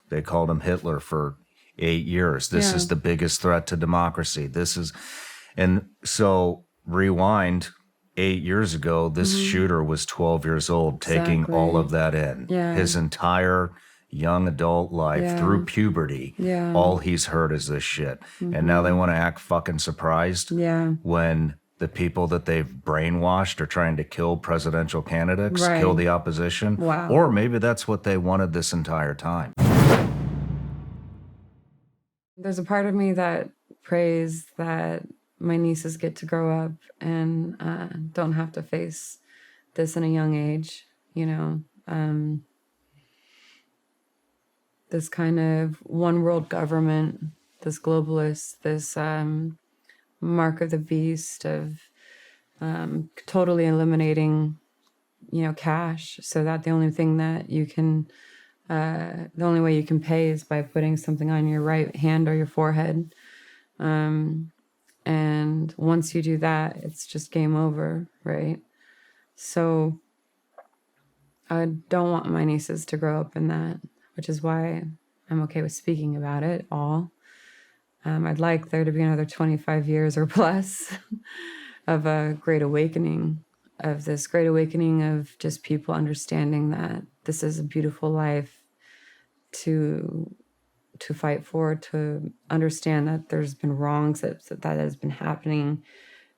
They called him Hitler for 8 years. This is the biggest threat to democracy. And so rewind 8 years ago, this shooter was 12 years old, taking all of that in. Yeah. His entire young adult life through puberty, all he's heard is this shit. And now they want to act fucking surprised when the people that they've brainwashed are trying to kill presidential candidates, kill the opposition. Wow. Or maybe that's what they wanted this entire time. There's a part of me that prays that my nieces get to grow up and don't have to face this in a young age, you know. This kind of one world government, this globalist, this mark of the beast of totally eliminating, you know, cash, so that the only thing that you can, the only way you can pay is by putting something on your right hand or your forehead. And once you do that, it's just game over, right? So I don't want my nieces to grow up in that, which is why I'm okay with speaking about it all. I'd like there to be another 25 years or plus of a great awakening, of this great awakening of just people understanding that this is a beautiful life to fight for, to understand that there's been wrongs that has been happening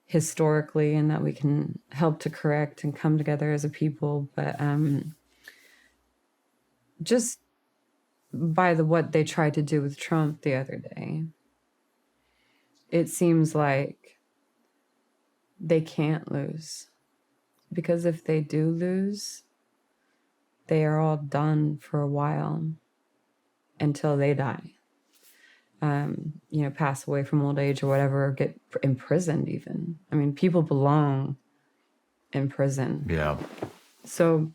historically, and that we can help to correct and come together as a people. But just by what they tried to do with Trump the other day, it seems like they can't lose. Because if they do lose, they are all done for a while until they die. You know, pass away from old age or whatever, or get imprisoned even. I mean, people belong in prison. Yeah. So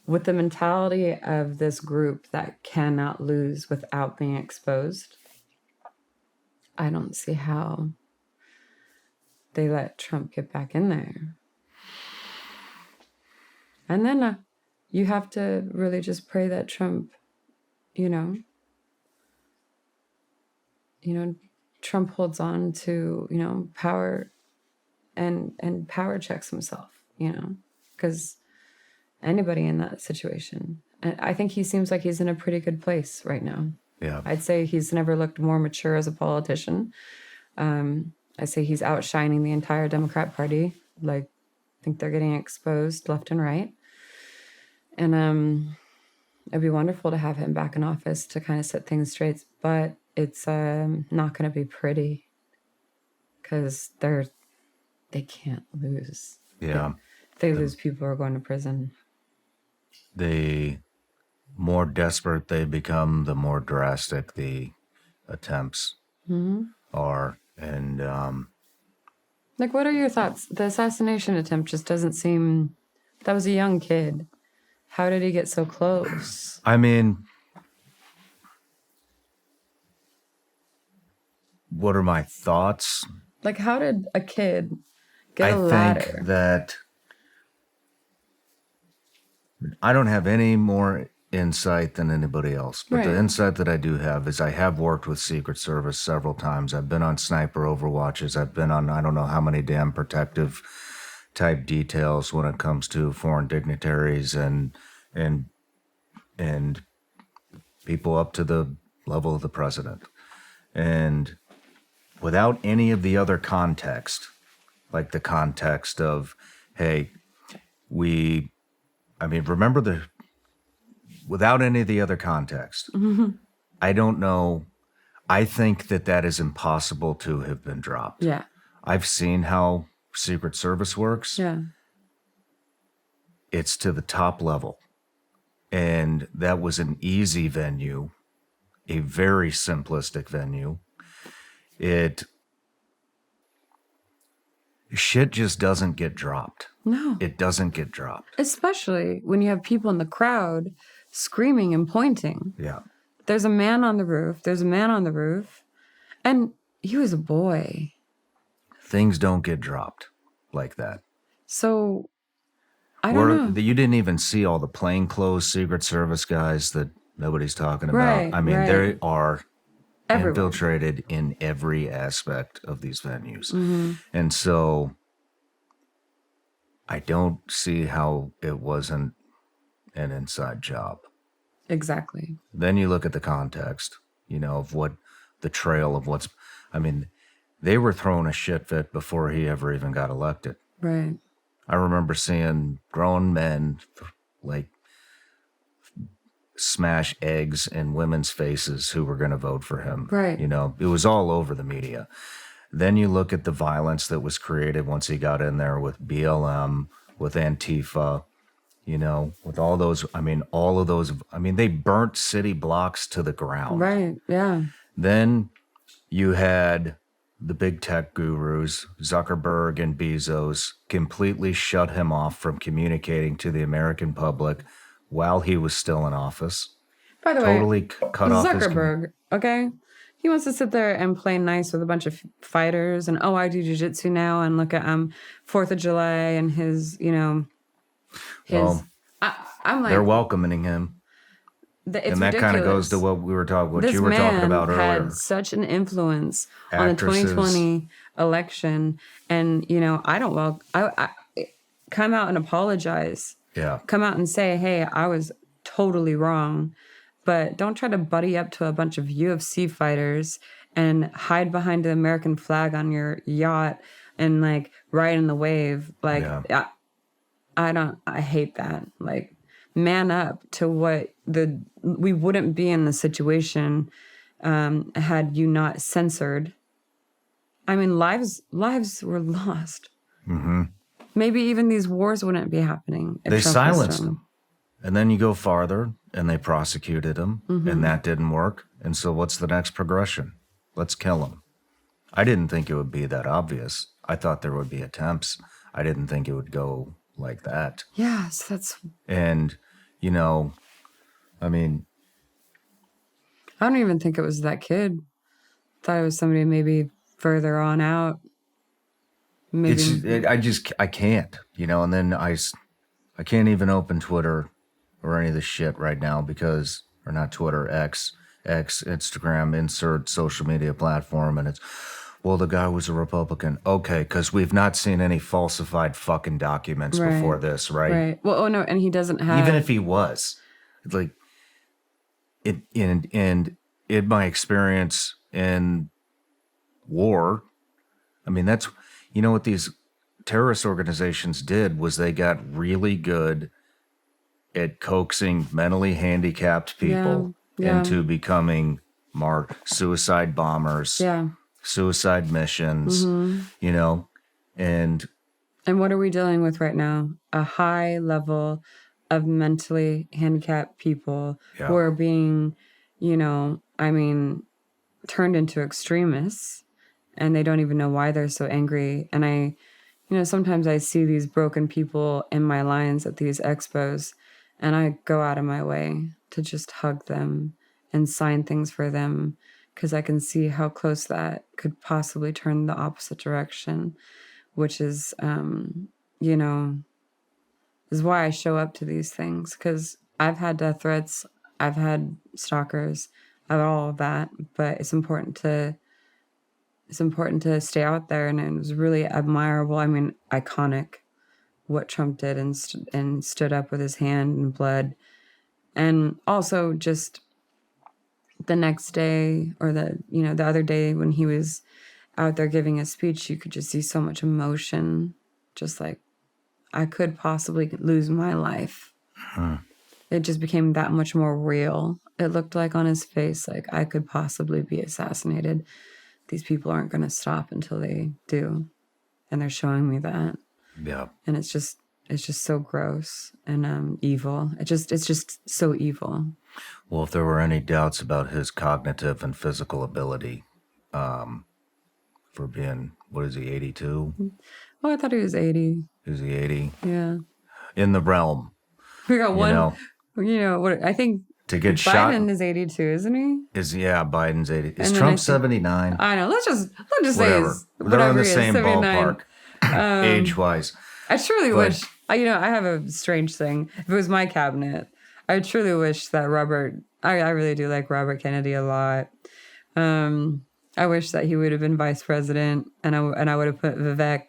with the mentality of this group that cannot lose without being exposed, I don't see how they let Trump get back in there. And then you have to really just pray that Trump, you know, Trump holds on to, you know, power and power checks himself, you know, because anybody in that situation. And I think he seems like he's in a pretty good place right now. Yeah. I'd say he's never looked more mature as a politician. I say he's outshining the entire Democrat Party. Like, I think they're getting exposed left and right. And it'd be wonderful to have him back in office to kind of set things straight. But it's not going to be pretty, because they can't lose. Yeah. If they lose, people are going to prison. The more desperate they become, the more drastic the attempts are. And like, what are your thoughts? The assassination attempt just doesn't seem... That was a young kid. How did he get so close? I mean, what are my thoughts? Like, how did a kid get a ladder? I think that I don't have any more insight than anybody else. But the insight that I do have is I have worked with Secret Service several times. I've been on sniper overwatches. I've been on I don't know how many damn protective type details when it comes to foreign dignitaries and people up to the level of the president. And without any of the other context, like the context of, hey, without any of the other context, I don't know. I think that is impossible to have been dropped. Yeah. I've seen how Secret Service works. Yeah. It's to the top level. And that was an easy venue, a very simplistic venue. Shit just doesn't get dropped. No. It doesn't get dropped. Especially when you have people in the crowd screaming and pointing. Yeah. There's a man on the roof. There's a man on the roof. And he was a boy. Things don't get dropped like that. So, I don't know. You didn't even see all the plainclothes Secret Service guys that nobody's talking about. Right, I mean, right. they are Everywhere. infiltrated in every aspect of these venues. Mm-hmm. And so I don't see how it wasn't an inside job. Exactly. Then you look at the context, of what the trail of what's, I mean, they were throwing a shit fit before he ever even got elected. Right. I remember seeing grown men like smash eggs in women's faces who were going to vote for him. Right. It was all over the media. Then you look at the violence that was created once he got in there with BLM, with Antifa, with all those. I mean, all of those. I mean, they burnt city blocks to the ground. Right. Yeah. Then you had the big tech gurus, Zuckerberg and Bezos, completely shut him off from communicating to the American public while he was still in office. By the Totally way, cut off his Zuckerberg, okay? He wants to sit there and play nice with a bunch of fighters and, I do jiu-jitsu now, and look at 4th of July and his, his... Well, I'm like... They're welcoming him. It's and that kind of goes to what you were talking about earlier. Had such an influence on the Actresses. 2020 election, and I don't I come out and apologize. Yeah. Come out and say, hey, I was totally wrong, but don't try to buddy up to a bunch of UFC fighters and hide behind the American flag on your yacht and like ride in the wave. Like, yeah. I hate that. Like, man up to what we wouldn't be in the situation had you not censored. I mean, lives were lost. Mm-hmm. Maybe even these wars wouldn't be happening. If They Trump silenced him. And then you go farther and they prosecuted him and that didn't work. And so what's the next progression? Let's kill him. I didn't think it would be that obvious. I thought there would be attempts. I didn't think it would go like that. Yes, that's... And, I mean... I don't even think it was that kid. Thought it was somebody maybe further on out. Maybe... I can't, and then I can't even open Twitter or any of this shit right now because, or not Twitter, X, Instagram, insert social media platform, and it's, well, the guy was a Republican. Okay, because we've not seen any falsified fucking documents before this, right? Right. Well, no, and he doesn't have... Even if he was, it's like, in my experience in war, I mean, that's, what these terrorist organizations did was they got really good at coaxing mentally handicapped people into becoming suicide bombers, suicide missions, and what are we dealing with right now? A high level of mentally handicapped people who are being, turned into extremists, and they don't even know why they're so angry. And sometimes I see these broken people in my lines at these expos, and I go out of my way to just hug them and sign things for them because I can see how close that could possibly turn the opposite direction, which is, is why I show up to these things, because I've had death threats, I've had stalkers, I've all of that, but it's important to stay out there. And it was really admirable. I mean, iconic what Trump did and stood up with his hand in blood. And also just the next day or the other day when he was out there giving a speech, you could just see so much emotion. Just like, I could possibly lose my life. It just became that much more real. It looked like on his face, like I could possibly be assassinated. These people aren't going to stop until they do. And they're showing me that. Yeah. And it's just so gross and evil. It's just so evil. Well, if there were any doubts about his cognitive and physical ability, for being, what is he, 82? Oh, I thought he was 80. Is he 80? Yeah. In the realm. We got one, what I think to get Biden shot. Biden is 82, isn't he? Biden's 80. Is And Trump 79? I know. Let's just Whatever. say They're in the he is, same 79. ballpark, age-wise. I truly wish, I have a strange thing. If it was my cabinet, I truly wish that Robert I really do like Robert Kennedy a lot. I wish that he would have been vice president, and I would have put Vivek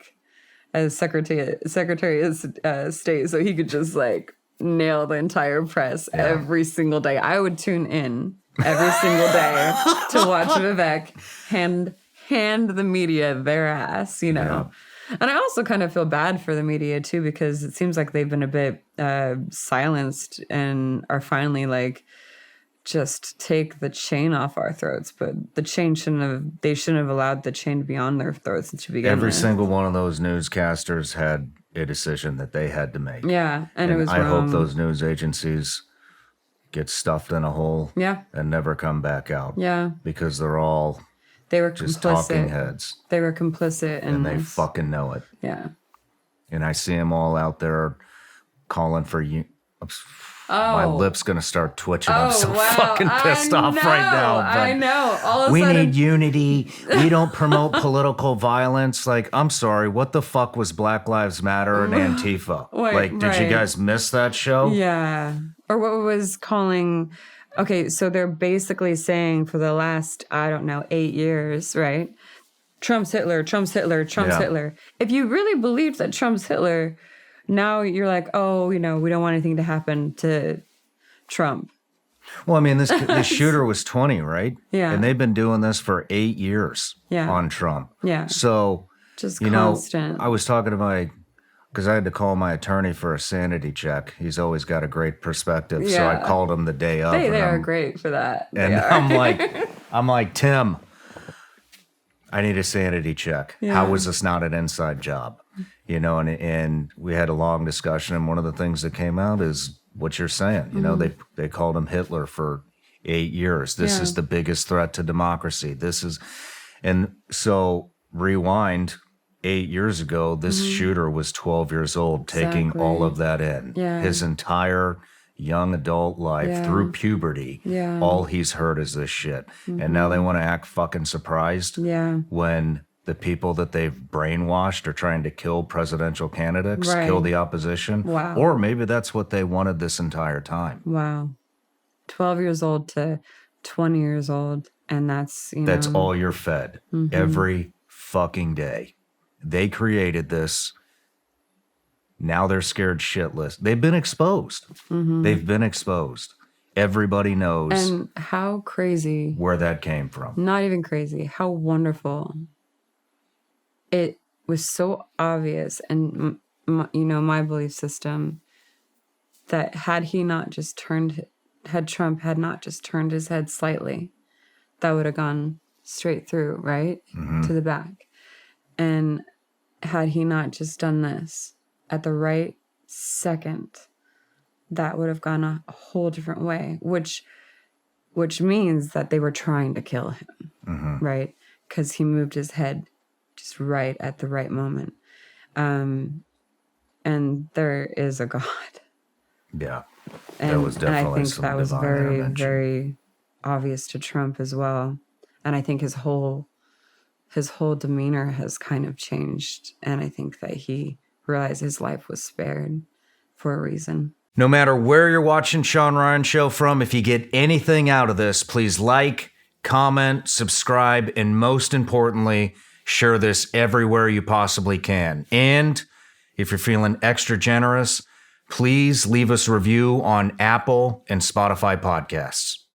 as secretary of state, so he could just like nail the entire press every single day. I would tune in every single day to watch Vivek hand the media their ass, you know. Yeah. And I also kind of feel bad for the media too, because it seems like they've been a bit silenced and are finally like, just take the chain off our throats. But the chain they shouldn't have allowed the chain to be on their throats to begin with. Every single one of those newscasters had a decision that they had to make. Yeah, and it was I wrong. hope those news agencies get stuffed in a hole. Yeah. And never come back out. Yeah. Because they're all just complicit. talking heads. They were complicit in and they this. fucking know it. Yeah. And I see them all out there calling for you. Oh. My lip's gonna start twitching. I'm so fucking pissed off right now. But I know. All of a we sudden, need unity. We don't promote political violence. Like, I'm sorry. What the fuck was Black Lives Matter and Antifa? Wait, did you guys miss that show? Yeah. Or what was calling... Okay, so they're basically saying for the last, 8 years, right? Trump's Hitler, Trump's Hitler, Trump's Hitler. If you really believed that Trump's Hitler... Now you're like, oh, we don't want anything to happen to Trump. Well, I mean, this shooter was 20, right? Yeah. And they've been doing this for 8 years on Trump. Yeah. So, just constant. I was talking to because I had to call my attorney for a sanity check. He's always got a great perspective. Yeah. So I called him the day of. They are great for that. And I'm like, Tim, I need a sanity check. Yeah. How was this not an inside job? You know, and we had a long discussion, and one of the things that came out is what you're saying. You know, they called him Hitler for 8 years. This is the biggest threat to democracy. And so rewind 8 years ago, this shooter was 12 years old, taking all of that in. Yeah. His entire young adult life through puberty. Yeah. All he's heard is this shit. Mm-hmm. And now they want to act fucking surprised when the people that they've brainwashed are trying to kill presidential candidates, kill the opposition. Wow. Or maybe that's what they wanted this entire time. Wow. 12 years old to 20 years old. And that's, That's all you're fed every fucking day. They created this. Now they're scared shitless. They've been exposed. Mm-hmm. They've been exposed. Everybody knows. And how crazy. Where that came from. Not even crazy. How wonderful. It was so obvious, and my belief system, that had Trump had not just turned his head slightly, that would have gone straight through, right? Mm-hmm. To the back. And had he not just done this at the right second, that would have gone a whole different way, which means that they were trying to kill him, right? Because he moved his head just right at the right moment. And there is a God. Yeah. That was definitely and I think that was very, very obvious to Trump as well. And I think his whole demeanor has kind of changed. And I think that he realized his life was spared for a reason. No matter where you're watching Shawn Ryan Show from, if you get anything out of this, please like, comment, subscribe, and most importantly, share this everywhere you possibly can. And if you're feeling extra generous, please leave us a review on Apple and Spotify podcasts.